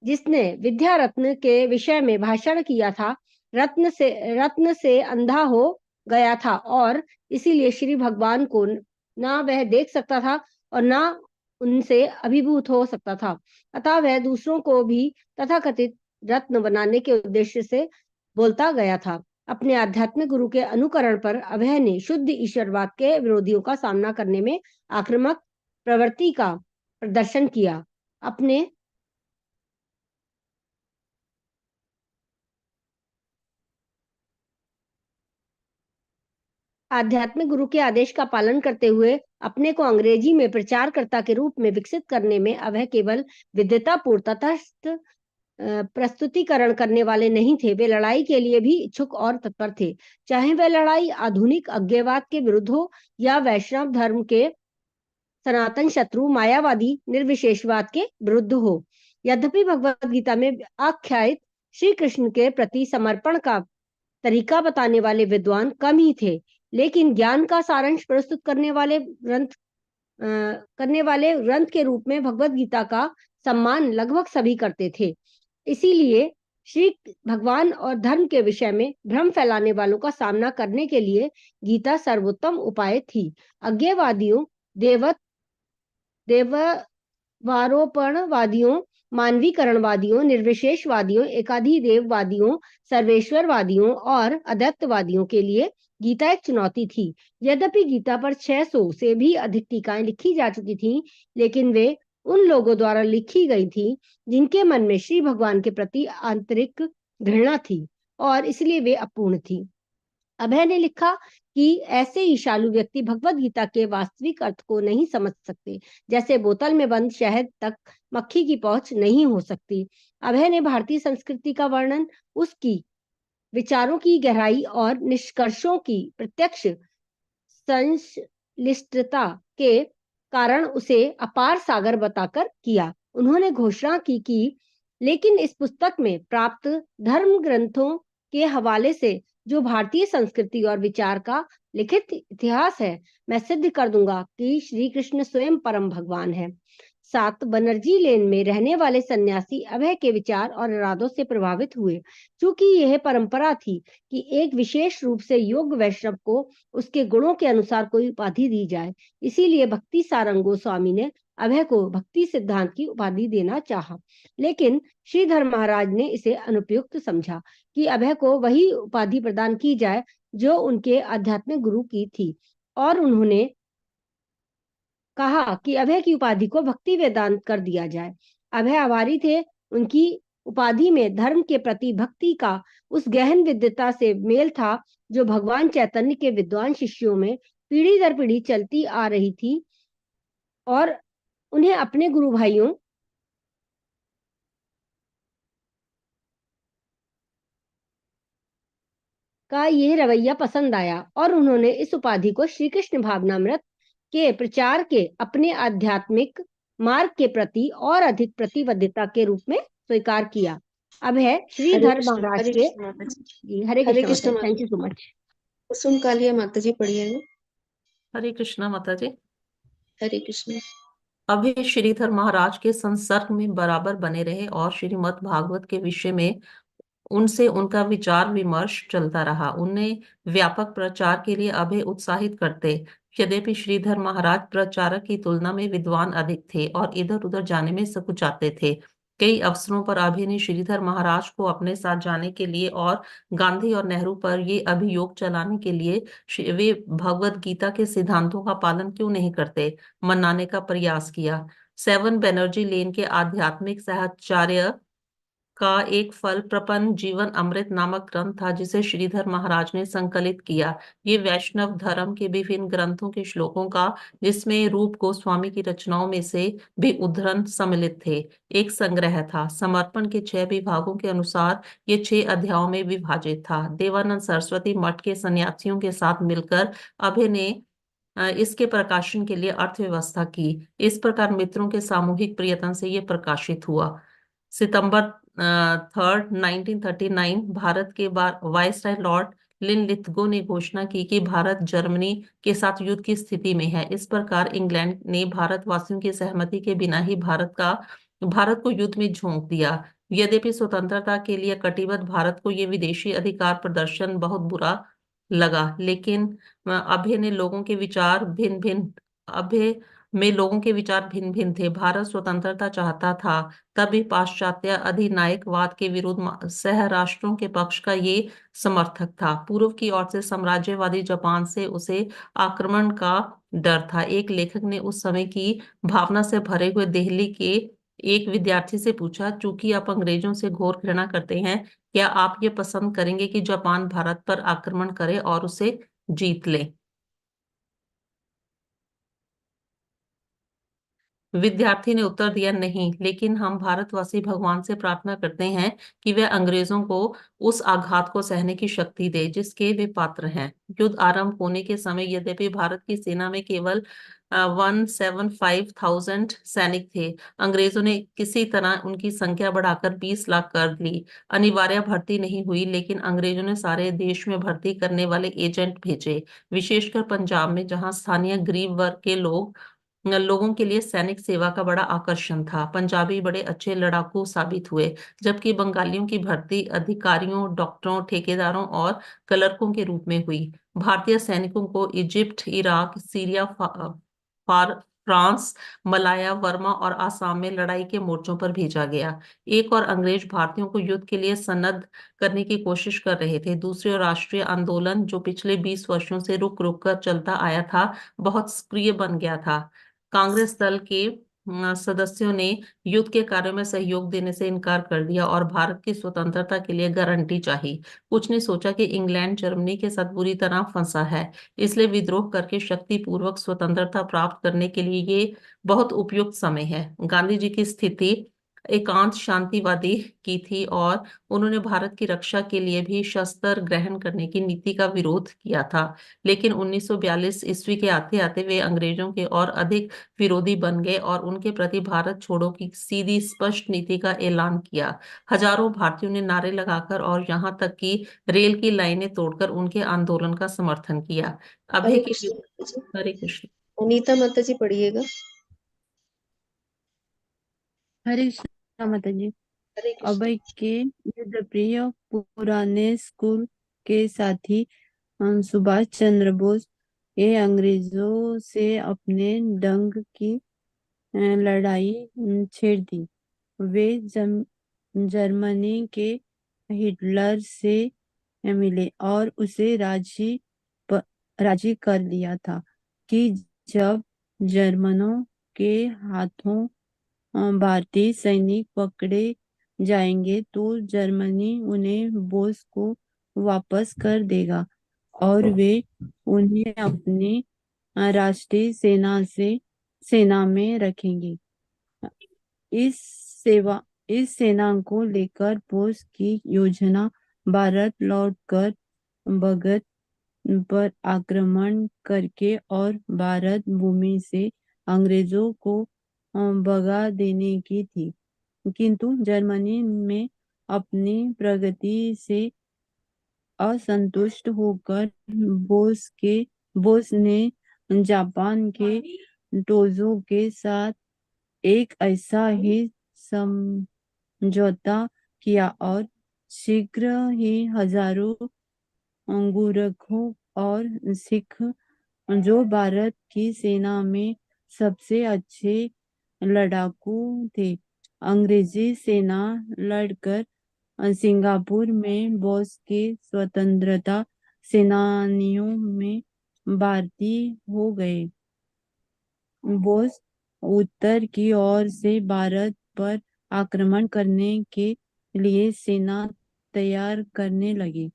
जिसने विद्या रत्न के विषय में भाषण किया था, रत्न से अंधा हो गया था और इसीलिए श्री भगवान को ना वह देख सकता था और ना उनसे अभिभूत हो सकता था। अतः वह दूसरों को भी तथाकथित रत्न बनाने के उद्देश्य से बोलता गया था। अपने आध्यात्मिक गुरु के अनुकरण पर अभय ने शुद्ध ईश्वरवाद के विरोधियों का सामना करने में आक्रामक प्रवृत्ति का प्रदर्शन किया। अपने आध्यात्मिक गुरु के आदेश का पालन करते हुए अपने को अंग्रेजी में प्रचारकर्ता के रूप में विकसित करने में अभय केवल विद्वतापूर्ण तटस्थ प्रस्तुतिकरण करने वाले नहीं थे, वे लड़ाई के लिए भी इच्छुक और तत्पर थे। चाहे वह लड़ाई आधुनिक अज्ञेयवाद के विरुद्ध हो या वैष्णव धर्म के सनातन शत्रु मायावादी निर्विशेषवाद के विरुद्ध हो। यद्यपि भगवत गीता में आख्यायित श्री कृष्ण के प्रति समर्पण का तरीका बताने वाले विद्वान कम ही थे, लेकिन ज्ञान का सारांश प्रस्तुत करने वाले ग्रंथ के रूप में भगवत गीता का सम्मान लगभग सभी करते थे। इसीलिए श्री भगवान और धर्म के विषय में भ्रम फैलाने वालों का सामना करने के लिए गीता सर्वोत्तम उपाय थी। अज्ञेयवादियों, देववारोपणवादियों मानवीकरणवादियों, निर्विशेषवादियों, एकाधिदेववादियों, सर्वेश्वरवादियों और अद्वैतवादियों के लिए गीता एक चुनौती थी। यद्यपि गीता पर 600 से भी अधिक टीकाएं लिखी जा चुकी थीं, लेकिन वे उन लोगों द्वारा लिखी गई थी जिनके मन में श्री भगवान के प्रति आंतरिक घृणा थी और इसलिए वे अपूर्ण थी। अभय ने लिखा कि ऐसे ईर्ष्यालु व्यक्ति भगवत गीता के वास्तविक अर्थ को नहीं समझ सकते, जैसे बोतल में बंद शहद तक मक्खी की पहुंच नहीं हो सकती। अभय ने भारतीय संस्कृति का वर्णन उसकी विचारों की गहराई और निष्कर्षों की प्रत्यक्ष संश्लिष्टता के कारण उसे अपार सागर बताकर किया। उन्होंने घोषणा की कि लेकिन इस पुस्तक में प्राप्त धर्म ग्रंथों के हवाले से जो भारतीय संस्कृति और विचार का लिखित इतिहास है, मैं सिद्ध कर दूंगा कि श्री कृष्ण स्वयं परम भगवान है। 7 बनर्जी लेन में रहने वाले सन्यासी अभय के विचार और इरादों से प्रभावित हुए। चूंकि यह परंपरा थी कि एक विशेष रूप से योग्य वैष्णव को उसके गुणों के अनुसार कोई उपाधि दी जाए, इसीलिए भक्ति सारंग गोस्वामी ने अभय को भक्ति सिद्धांत की उपाधि देना चाहा। लेकिन श्रीधर महाराज ने इसे अनुपयुक्त समझा कि अभय को वही उपाधि प्रदान की जाए जो उनके आध्यात्मिक गुरु की थी, और उन्होंने कहा कि अभय की उपाधि को भक्ति वेदांत कर दिया जाए। अभय आभारी थे। उनकी उपाधि में धर्म के प्रति भक्ति का उस गहन विद्वता से मेल था जो भगवान चैतन्य के विद्वान शिष्यों में पीढ़ी दर पीढ़ी चलती आ रही थी, और उन्हें अपने गुरु भाइयों का यह रवैया पसंद आया और उन्होंने इस उपाधि को श्री कृष्ण भावनामृत के प्रचार के अपने आध्यात्मिक मार्ग के प्रति और अधिक प्रतिबद्धता के रूप में स्वीकार किया। अब है श्रीधर महाराज के Hare Krishna. Thank you so much. Kusum Kalia माता जी पढ़िए ना। हरे कृष्णा माता जी। हरे कृष्ण। अभी श्रीधर महाराज के संसर्ग में बराबर बने रहे और श्रीमद् भागवत के विषय में उनसे उनका विचार विमर्श चलता रहा। उन्हें व्यापक प्रचार के लिए अभय उत्साहित करते। यद्यपि श्रीधर महाराज प्रचारक की तुलना में विद्वान अधिक थे और इधर उधर जाने में सकुचाते थे। कई अवसरों पर अभय ने श्रीधर महाराज को अपने साथ जाने के लिए और गांधी और नेहरू पर ये अभियोग चलाने के लिए वे भगवत गीता के सिद्धांतों का पालन क्यों नहीं करते, मनाने का प्रयास किया। 7 बनर्जी लेन के आध्यात्मिक साहचर्य का एक फल प्रपन्न जीवन अमृत नामक ग्रंथ था जिसे श्रीधर महाराज ने संकलित किया। ये वैष्णव धर्म के विभिन्न ग्रंथों के श्लोकों का, जिसमें रूप गोस्वामी की रचनाओं में से भी उद्धरण सम्मिलित थे, एक संग्रह था। समर्पण के 6 विभागों के अनुसार ये 6 अध्यायों में विभाजित था। देवानंद सरस्वती मठ के सन्यासियों के साथ मिलकर अभय ने इसके प्रकाशन के लिए अर्थव्यवस्था की। इस प्रकार मित्रों के सामूहिक प्रयत्न से ये प्रकाशित हुआ। सितंबर 3, 1939 भारत के वायसराय लॉर्ड लिनलिथगो ने घोषणा की कि भारत जर्मनी के साथ युद्ध की स्थिति में है। इस प्रकार इंग्लैंड ने भारतवासियों की सहमति के बिना ही भारत को युद्ध में झोंक दिया। यद्यपि स्वतंत्रता के लिए कटिबद्ध भारत को ये विदेशी अधिकार प्रदर्शन बहुत बुरा लगा, लेकिन अभय में लोगों के विचार भिन्न भिन्न थे। भारत स्वतंत्रता चाहता था, तभी पाश्चात्य अधिनायकवाद के विरुद्ध सह राष्ट्रों के पक्ष का ये समर्थक था। पूर्व की ओर से साम्राज्यवादी जापान से उसे आक्रमण का डर था। एक लेखक ने उस समय की भावना से भरे हुए दिल्ली के एक विद्यार्थी से पूछा, चूंकि आप अंग्रेजों से घोर घृणा करते हैं, क्या आप ये पसंद करेंगे कि जापान भारत पर आक्रमण करे और उसे जीत ले? विद्यार्थी ने उत्तर दिया, नहीं, लेकिन हम भारतवासी भगवान से प्रार्थना करते हैं कि वे अंग्रेजों को उस आघात को सहने की शक्ति दे जिसके वे पात्र हैं। युद्ध आरंभ होने के समय यद्यपि भारत की सेना में केवल 175,000 सैनिक थे, अंग्रेजों ने किसी तरह उनकी संख्या बढ़ाकर 20 लाख कर ली। अनिवार्य भर्ती नहीं हुई, लेकिन अंग्रेजों ने सारे देश में भर्ती करने वाले एजेंट भेजे, विशेषकर पंजाब में, जहां स्थानीय गरीब वर्ग के लोगों के लिए सैनिक सेवा का बड़ा आकर्षण था। पंजाबी बड़े अच्छे लड़ाकू साबित हुए, जबकि बंगालियों की भर्ती अधिकारियों, डॉक्टरों, ठेकेदारों और क्लर्कों के रूप में हुई। भारतीय सैनिकों को Egypt, Iraq, Syria, France, Malaya, Verma और आसाम में लड़ाई के मोर्चों पर भेजा गया। एक और अंग्रेज भारतीयों को युद्ध के लिए सन्नद्ध करने की कोशिश कर रहे थे। दूसरे राष्ट्रीय आंदोलन, जो पिछले 20 वर्षों से रुक रुक कर चलता आया था, बहुत सक्रिय बन गया था। कांग्रेस दल के सदस्यों ने युद्ध के कार्यों में सहयोग देने से इनकार कर दिया और भारत की स्वतंत्रता के लिए गारंटी चाही। कुछ ने सोचा कि इंग्लैंड जर्मनी के साथ बुरी तरह फंसा है, इसलिए विद्रोह करके शक्ति पूर्वक स्वतंत्रता प्राप्त करने के लिए ये बहुत उपयुक्त समय है। गांधी जी की स्थिति एकांत शांतिवादी की थी और उन्होंने भारत की रक्षा के लिए भी शस्त्र ग्रहण करने की नीति का विरोध किया था। लेकिन 1942 ईस्वी के आते आते वे अंग्रेजों के और अधिक विरोधी बन गए और उनके प्रति भारत छोड़ो की सीधी स्पष्ट नीति का ऐलान किया। हजारों भारतीयों ने नारे लगाकर और यहाँ तक कि रेल की लाइनें तोड़कर उनके आंदोलन का समर्थन किया। अभय हरे के कृष्ण माता जी। हरे कृष्ण। अनीता माता जी पढ़िएगा। हरे कृष्णा माता जी। हरे कृष्ण। अभय के युद्ध प्रिय पुराने स्कूल के साथी सुभाष चंद्र बोस ये अंग्रेजों से अपने ढंग की लड़ाई छेड़ दी। वे जर्मनी के हिटलर से मिले और उसे राजी कर लिया था कि जब जर्मनों के हाथों भारतीय सैनिक पकड़े जाएंगे तो जर्मनी उन्हें बोस को वापस कर देगा और वे उन्हें अपनी राष्ट्रीय सेना में रखेंगे। इस सेना को लेकर बोस की योजना भारत लौटकर भगत पर आक्रमण करके और भारत भूमि से अंग्रेजों को भगा देने की थी, किंतु जर्मनी में अपनी प्रगति से असंतुष्ट होकर बोस ने जापान के टोजो के साथ एक ऐसा ही समझौता किया और शीघ्र ही हजारों गुरखों और सिख, जो भारत की सेना में सबसे अच्छे लड़ाकू थे, अंग्रेजी सेना लड़कर सिंगापुर में बोस के स्वतंत्रता सेनानियों में भर्ती हो गए। बोस उत्तर की ओर से भारत पर आक्रमण करने के लिए सेना तैयार करने लगे।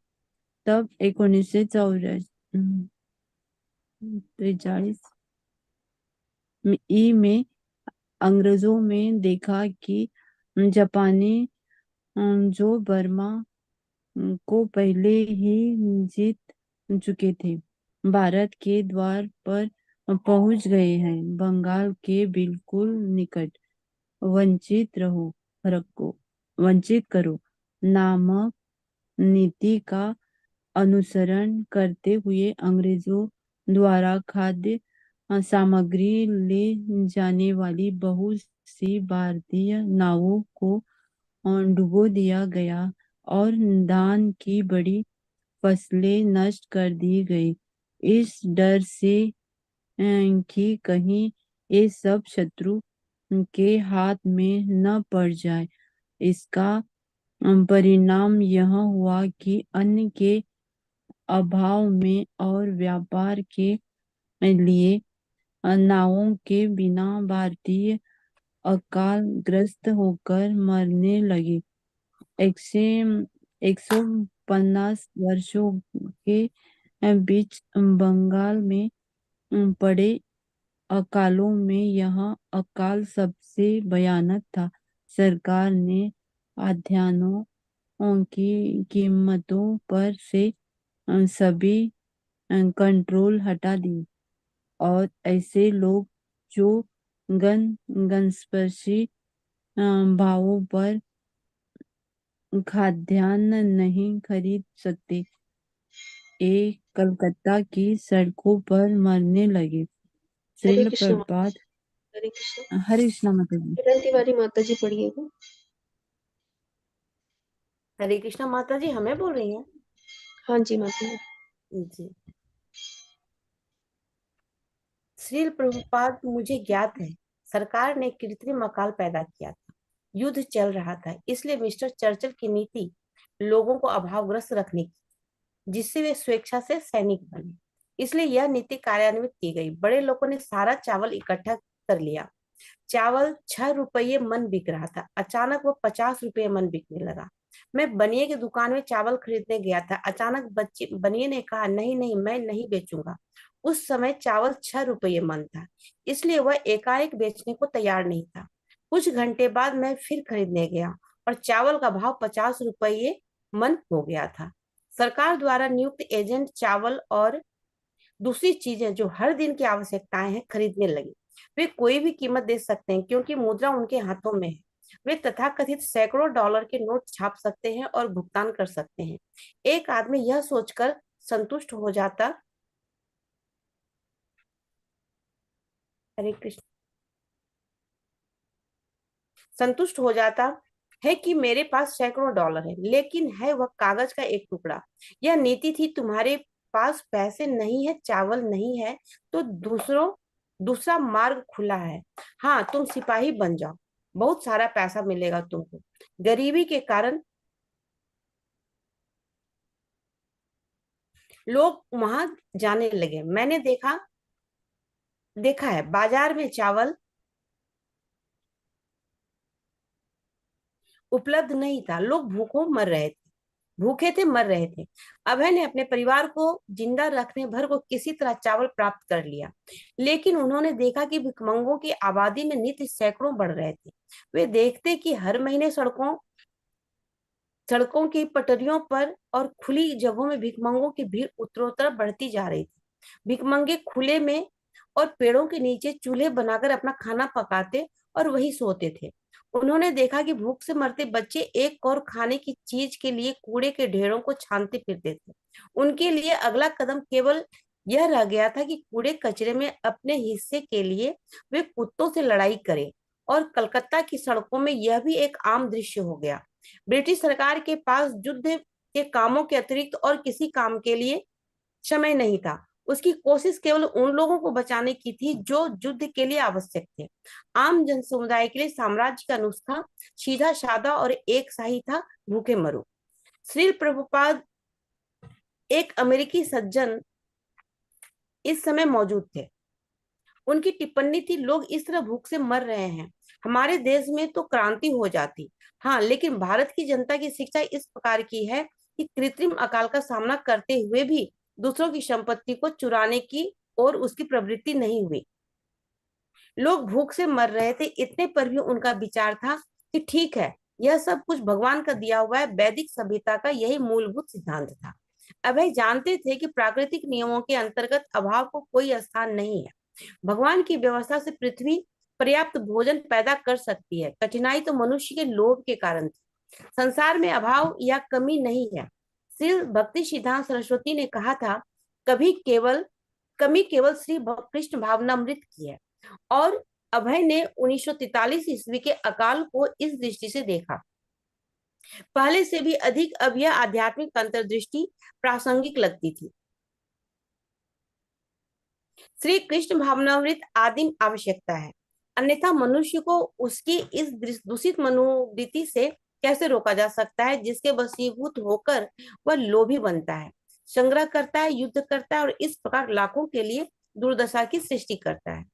तब 1943 में अंग्रेजों में देखा कि जापानी जो बर्मा को पहले ही जीत चुके थे, भारत के द्वार पर पहुंच गए हैं। बंगाल के बिल्कुल निकट वंचित करो नामक नीति का अनुसरण करते हुए अंग्रेजों द्वारा खाद्य सामग्री ले जाने वाली बहुत सी भारतीय नावों को डुबो दिया गया और धान की बड़ी फसलें नष्ट कर दी गई। इस डर से कि कहीं ये सब शत्रु के हाथ में न पड़ जाए, इसका परिणाम यह हुआ कि अन्न के अभाव में और व्यापार के लिए नावों के बिना भारतीय अकाल ग्रस्त होकर मरने लगे। 150 वर्षों के बीच बंगाल में पड़े अकालों में यह अकाल सबसे भयानक था। सरकार ने खाद्यान्नों की कीमतों पर से सभी कंट्रोल हटा दी और ऐसे लोग जो गगनस्पर्शी भावों पर खाद्यान्न नहीं खरीद सकते, एक कलकत्ता की सड़कों पर मरने लगे। हरे श्रील कृष्ण प्रभुपाद। हरे कृष्ण। हरे कृष्णा माता जी। किरण तिवारी माता जी पढ़िएगा। हरे कृष्णा माता जी हमें बोल रही हैं? हाँ जी माता जी। जी। श्रील प्रभुपाद, मुझे ज्ञात है सरकार ने कृत्रिम अकाल पैदा किया था, युद्ध चल रहा था, इसलिए मिस्टर चर्चिल की नीति लोगों को अभावग्रस्त रखने की, जिससे वे स्वेच्छा से सैनिक बने, इसलिए यह नीति कार्यान्वित की गई। बड़े लोगों ने सारा चावल इकट्ठा कर लिया। चावल 6 रुपये मन बिक रहा था, अचानक वो 50 रुपये मन बिकने लगा। मैं बनिए की दुकान में चावल खरीदने गया था, अचानक बनिए ने कहा, नहीं नहीं, मैं नहीं बेचूंगा। उस समय चावल 6 रुपये मन था, इसलिए वह एकाएक बेचने को तैयार नहीं था। कुछ घंटे बाद मैं फिर खरीदने गया और चावल का भाव 50 रुपये मन हो गया था। सरकार द्वारा नियुक्त एजेंट चावल और दूसरी चीजें जो हर दिन की आवश्यकताएं हैं खरीदने लगे। वे कोई भी कीमत दे सकते हैं क्योंकि मुद्रा उनके हाथों में है। वे तथाकथित सैकड़ों डॉलर के नोट छाप सकते हैं और भुगतान कर सकते हैं। एक आदमी यह सोचकर संतुष्ट हो जाता, हरे कृष्ण, संतुष्ट हो जाता है कि मेरे पास सैकड़ों डॉलर है, लेकिन है वह कागज का एक टुकड़ा। यह नीति थी, तुम्हारे पास पैसे नहीं है, चावल नहीं है, तो दूसरा मार्ग खुला है। हाँ, तुम सिपाही बन जाओ, बहुत सारा पैसा मिलेगा तुमको। गरीबी के कारण लोग वहां जाने लगे। मैंने देखा है बाजार में चावल उपलब्ध नहीं था, लोग भूखे थे, मर रहे थे। अभय ने अपने परिवार को जिंदा रखने भर को किसी तरह चावल प्राप्त कर लिया, लेकिन उन्होंने देखा कि भिखमंगों की आबादी में नित्य सैकड़ों बढ़ रहे थे। वे देखते कि हर महीने सड़कों की पटरियों पर और खुली जगहों में भिखमंगों की भीड़ उत्तरोत्तर बढ़ती जा रही थी। भिखमंगे खुले में और पेड़ों के नीचे चूल्हे बनाकर अपना खाना पकाते और वही सोते थे। उन्होंने देखा कि भूख से मरते बच्चे एक और खाने की चीज के लिए कूड़े के ढेरों को छानते फिरते थे। उनके लिए अगला कदम केवल यह रह गया था कि कूड़े कचरे में अपने हिस्से के लिए वे कुत्तों से लड़ाई करें, और कलकत्ता की सड़कों में यह भी एक आम दृश्य हो गया। ब्रिटिश सरकार के पास युद्ध के कामों के अतिरिक्त और किसी काम के लिए समय नहीं था। उसकी कोशिश केवल उन लोगों को बचाने की थी जो युद्ध के लिए आवश्यक थे। आम जन समुदाय के लिए साम्राज्य का नुस्खा सीधा साधा और एक सा ही था, भूखे मरो। श्रील प्रभुपाद एक अमेरिकी सज्जन इस समय मौजूद थे। उनकी टिप्पणी थी, लोग इस तरह भूख से मर रहे हैं, हमारे देश में तो क्रांति हो जाती। हाँ, लेकिन भारत की जनता की शिक्षा इस प्रकार की है कि कृत्रिम अकाल का सामना करते हुए भी दूसरों की संपत्ति को चुराने की और उसकी प्रवृत्ति नहीं हुई। लोग भूख से मर रहे थे, इतने पर भी उनका विचार था कि ठीक है, यह सब कुछ भगवान का दिया हुआ है। वैदिक सभ्यता का यही मूलभूत सिद्धांत था। अभय जानते थे कि प्राकृतिक नियमों के अंतर्गत अभाव को कोई स्थान नहीं है। भगवान की व्यवस्था से पृथ्वी पर्याप्त भोजन पैदा कर सकती है। कठिनाई तो मनुष्य के लोभ के कारण थी। संसार में अभाव या कमी नहीं है। श्री भक्ति सिद्धांत सरस्वती ने कहा था, कमी केवल श्री कृष्ण भावनामृत की है। और अभय ने 1943 ईस्वी के अकाल को इस दृष्टि से देखा। पहले से भी अधिक अब यह आध्यात्मिक अंतर्दृष्टि प्रासंगिक लगती थी। श्री कृष्ण भावनामृत आदिम आवश्यकता है, अन्यथा मनुष्य को उसकी इस दूषित मनोवृत्ति से कैसे रोका जा सकता है, जिसके वशीभूत होकर वह लोभी बनता है, संग्रह करता है, युद्ध करता है और इस प्रकार लाखों के लिए दुर्दशा की सृष्टि करता है।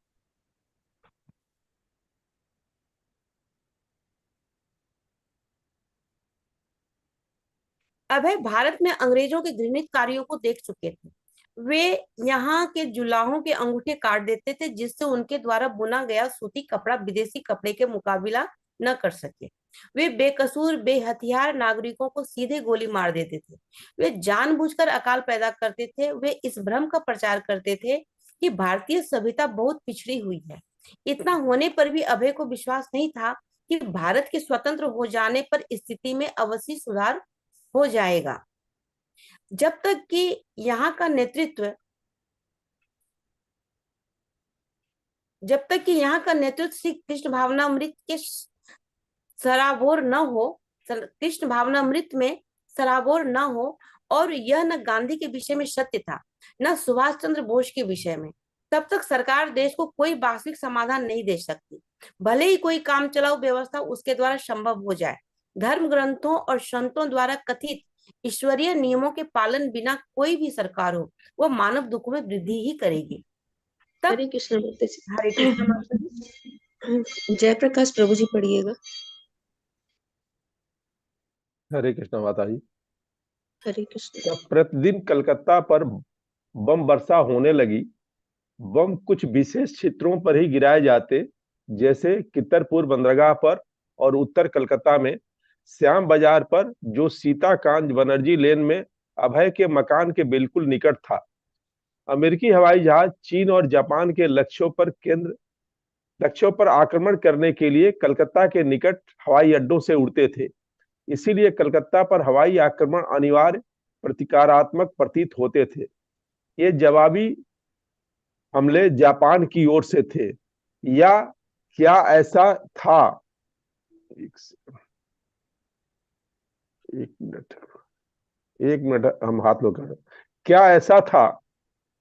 अभय भारत में अंग्रेजों के घृणित कार्यों को देख चुके थे। वे यहाँ के जुलाहों के अंगूठे काट देते थे, जिससे उनके द्वारा बुना गया सूती कपड़ा विदेशी कपड़े के मुकाबला न कर सके। वे बेकसूर बेहथियार नागरिकों को सीधे गोली मार देते थे। वे जानबूझकर अकाल पैदा करते थे। वे इस भ्रम का प्रचार करते थे कि भारतीय सभ्यता बहुत पिछड़ी हुई है। इतना होने पर भी अभय को विश्वास नहीं था कि भारत के स्वतंत्र हो जाने पर स्थिति में अवश्य सुधार हो जाएगा। जब तक कि यहाँ का नेतृत्व श्री कृष्ण भावनामृत के सराबोर न हो, कृष्ण भावनामृत में सराबोर न हो, और यह न गांधी के विषय में सत्य था, न सुभाष चंद्र बोस के विषय में। तब तक सरकार देश को कोई वास्तविक समाधान नहीं दे सकती, भले ही कोई काम चलाऊ व्यवस्था उसके द्वारा संभव हो जाए। धर्म ग्रंथों और संतों द्वारा कथित ईश्वरीय नियमों के पालन बिना कोई भी सरकार हो, वो मानव दुख में वृद्धि ही करेगी। तब हरे कृष्ण माता जी। हरे कृष्ण माता जी। जयप्रकाश प्रभु जी पढ़िएगा। हरे कृष्ण माता जी। हरे कृष्ण। जब प्रतिदिन कलकत्ता पर बम वर्षा होने लगी, बम कुछ विशेष क्षेत्रों पर ही गिराए जाते, जैसे कित्तरपुर बंदरगाह पर और उत्तर कलकत्ता में श्याम बाजार पर, जो सीताकांत बनर्जी लेन में अभय के मकान के बिल्कुल निकट था। अमेरिकी हवाई जहाज चीन और जापान के लक्ष्यों पर आक्रमण करने के लिए कलकत्ता के निकट हवाई अड्डों से उड़ते थे। इसीलिए कलकत्ता पर हवाई आक्रमण अनिवार्य प्रतिकारात्मक प्रतीत होते थे। ये जवाबी हमले जापान की ओर से थे, या क्या ऐसा था? एक मिनट हम हाथ लो कर। क्या ऐसा था?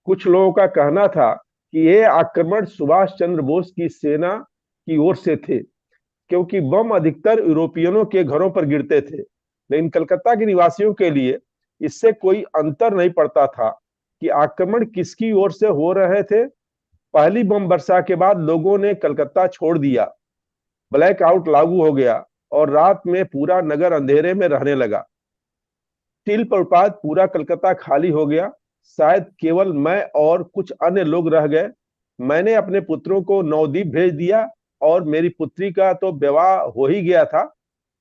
कुछ लोगों का कहना था कि ये आक्रमण सुभाष चंद्र बोस की सेना की ओर से थे, क्योंकि बम अधिकतर यूरोपियनों के घरों पर गिरते थे। लेकिन कलकत्ता के निवासियों के लिए इससे कोई अंतर नहीं पड़ता था कि आक्रमण किसकी ओर से हो रहे थे। पहली बम वर्षा के बाद लोगों ने कलकत्ता छोड़ दिया, ब्लैक आउट लागू हो गया और रात में पूरा नगर अंधेरे में रहने लगा। टिल पर बाद पूरा कलकत्ता खाली हो गया, शायद केवल मैं और कुछ अन्य लोग रह गए। मैंने अपने पुत्रों को नवद्वीप भेज दिया और मेरी पुत्री का तो विवाह हो ही गया था।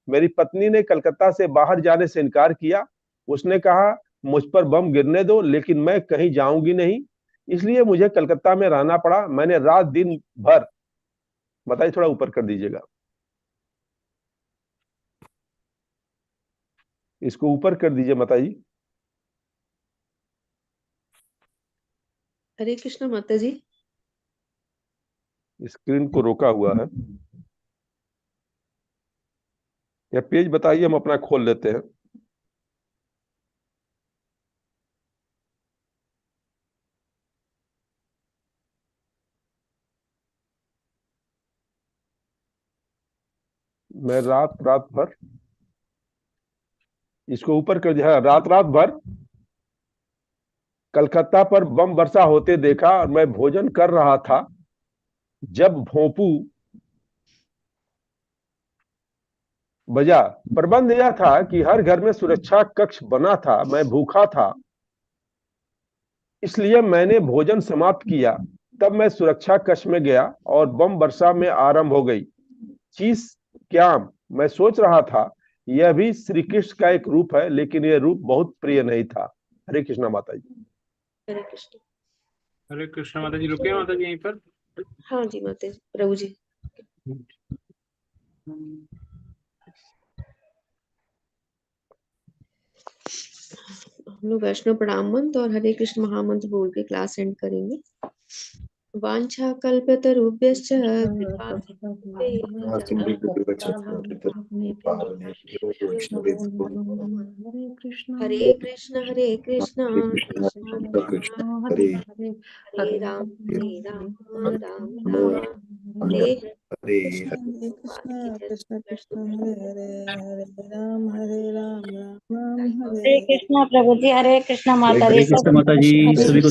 मेरी पत्नी ने कलकत्ता से बाहर जाने से इनकार किया। उसने कहा मुझ पर बम गिरने दो, लेकिन मैं कहीं जाऊंगी नहीं, इसलिए मुझे कलकत्ता में रहना पड़ा। मैंने रात दिन भर, बताइए थोड़ा ऊपर कर दीजिएगा, इसको ऊपर कर दीजिए माता जी। हरे कृष्ण माता जी। स्क्रीन को रोका हुआ है, या पेज बताइए, हम अपना खोल लेते हैं। मैं रात भर इसको ऊपर कर दिया। रात भर कलकत्ता पर बम वर्षा होते देखा और मैं भोजन कर रहा था जब भोंपू बजा। प्रबंध यह था कि हर घर में सुरक्षा कक्ष बना था। मैं भूखा था, इसलिए मैंने भोजन समाप्त किया। तब मैं सुरक्षा कक्ष में गया और बम वर्षा में आरंभ हो गई। चीज क्या, मैं सोच रहा था यह भी श्री कृष्ण का एक रूप है, लेकिन यह रूप बहुत प्रिय नहीं था। हरे कृष्णा माता जी। हरे कृष्ण। हरे कृष्ण माता जी। रुके माता जी यहीं पर। हाँ जी माता जी, प्रभु जी। हम लोग वैष्णव प्रणाम मंत्र और हरे कृष्ण महामंत्र बोल के क्लास एंड करेंगे। वांछा कल्पतरुभ्यश्च कृपा हरे कृष्ण हरे कृष्ण हरे राम राम राम हरे हरे कृष्ण कृष्ण कृष्ण हरे हरे हरे राम राम राम हरे हरे कृष्णा प्रभु जी, हरे कृष्णा माता हरे जी। कृष्ण माता जी, सभी को